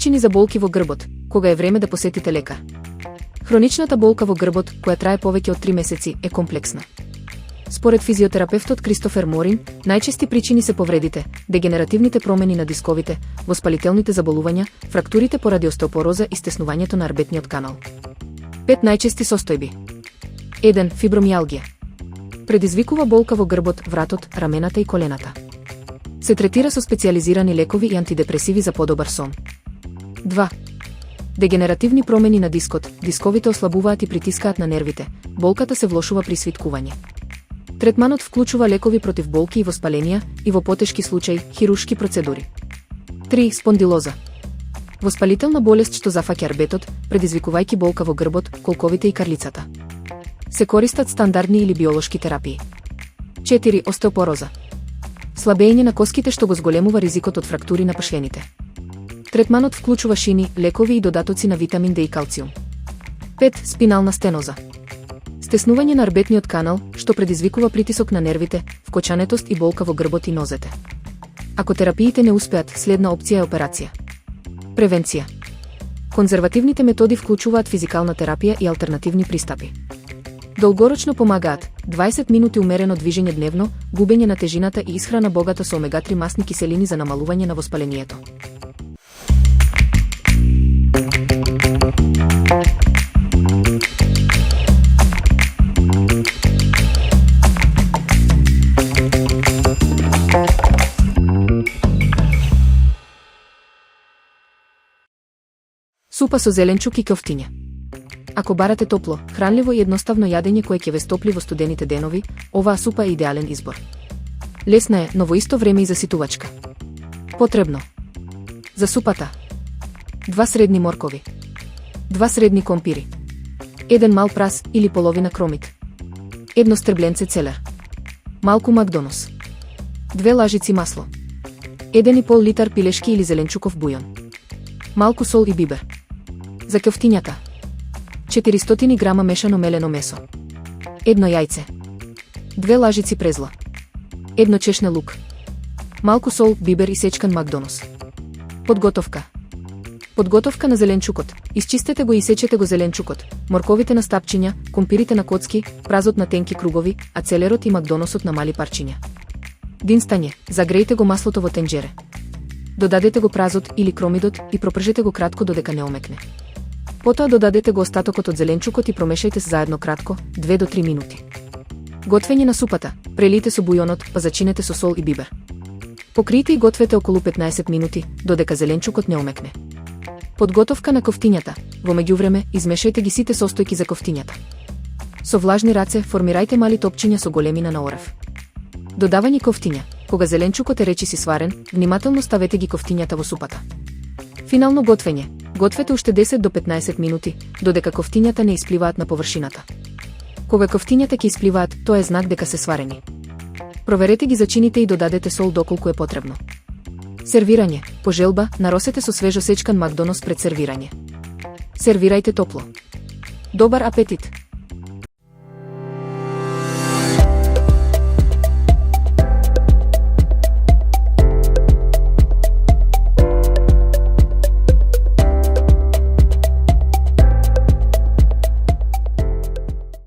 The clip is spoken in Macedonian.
Причини за болки во грбот, кога е време да посетите лекар. Хроничната болка во грбот, која трае повеќе од 3 месеци, е комплексна. Според физиотерапевтот Кристофер Морин, најчести причини се повредите, дегенеративните промени на дисковите, воспалителните заболувања, фрактурите поради остеопороза и стеснувањето на арбетниот канал. 5 најчести состојби. 1. Фибромијалгија. Предизвикува болка во грбот, вратот, рамената и колената. Се третира со специјализирани лекови и антидепресиви за подобар сон. 2. Дегенеративни промени на дискот, дисковите ослабуваат и притискаат на нервите, болката се влошува при свиткување. Третманот вклучува лекови против болки и воспаленија и во потешки случаи хируршки процедури. 3. Спондилоза. Воспалителна болест што зафаќа арбетот, предизвикувајќи болка во грбот, колковите и карлицата. Се користат стандардни или биолошки терапии. 4. Остеопороза. Слабење на коските што го зголемува ризикот од фрактури на пашлените. Третманот вклучува шини, лекови и додатоци на витамин Д и калциум. 5. Спинална стеноза. Стеснување на арбетниот канал, што предизвикува притисок на нервите, вкочанетост и болка во грбот и нозете. Ако терапиите не успеат, следна опција е операција. Превенција. Конзервативните методи вклучуваат физикална терапија и алтернативни пристапи. Долгорочно помагаат 20 минути умерено движење дневно, губење на тежината и исхрана богата со омега-3 масни киселини за намалување на воспалението. Супа со зеленчук и ковтиња. Ако барате топло, хранливо и едноставно јадење кое ќе ве стопли во студените денови, оваа супа е идеален избор. Лесна е, но во исто време и заситувачка. Потребно. За супата: 2 средни моркови, 2 средни компири, 1 мал прас или половина кромит, 1 стребленце целер, малку макдонос, 2 лажици масло, 1,5 литар пилешки или зеленчуков бујон, малку сол и бибер. За ковтињата: 400 грама мешано мелено месо, 1 јајце, 2 лажици презла, 1 чешне лук, малку сол, бибер и сечкан макдонос. Подготовка. Подготовка на зеленчукот. Исчистете го и сечете го зеленчукот, морковите на стапчиња, компирите на коцки, празот на тенки кругови, а целерот и макдоносот на мали парчиња. Динстање. Загрејте го маслото во тенџере. Додадете го празот или кромидот и пропржете го кратко додека не омекне. Потоа додадете го остатокот од зеленчукот и промешајте се заедно кратко, 2 до 3 минути. Готвење на супата. Прелите со бујонот, па зачинете со сол и бибер. Покријте и гответе околу 15 минути, додека зеленчукот не омекне. Подготовка на ковтињата. Во меѓувреме, измешајте ги сите состојки за ковтињата. Со влажни раце формирајте мали топчиња со големина на орев. Додавање ковтиња. Кога зеленчукот е речиси сварен, внимателно ставете ги ковтињата во супата. Финално готвење. Гответе уште 10 до 15 минути, додека ковтињата не испливаат на површината. Кога ковтињата ќе испливаат, тоа е знак дека се сварени. Проверете ги зачините и додадете сол доколку е потребно. Сервирање. По желба, наросете со свежо сечкан макдонос пред сервирање. Сервирајте топло. Добар апетит!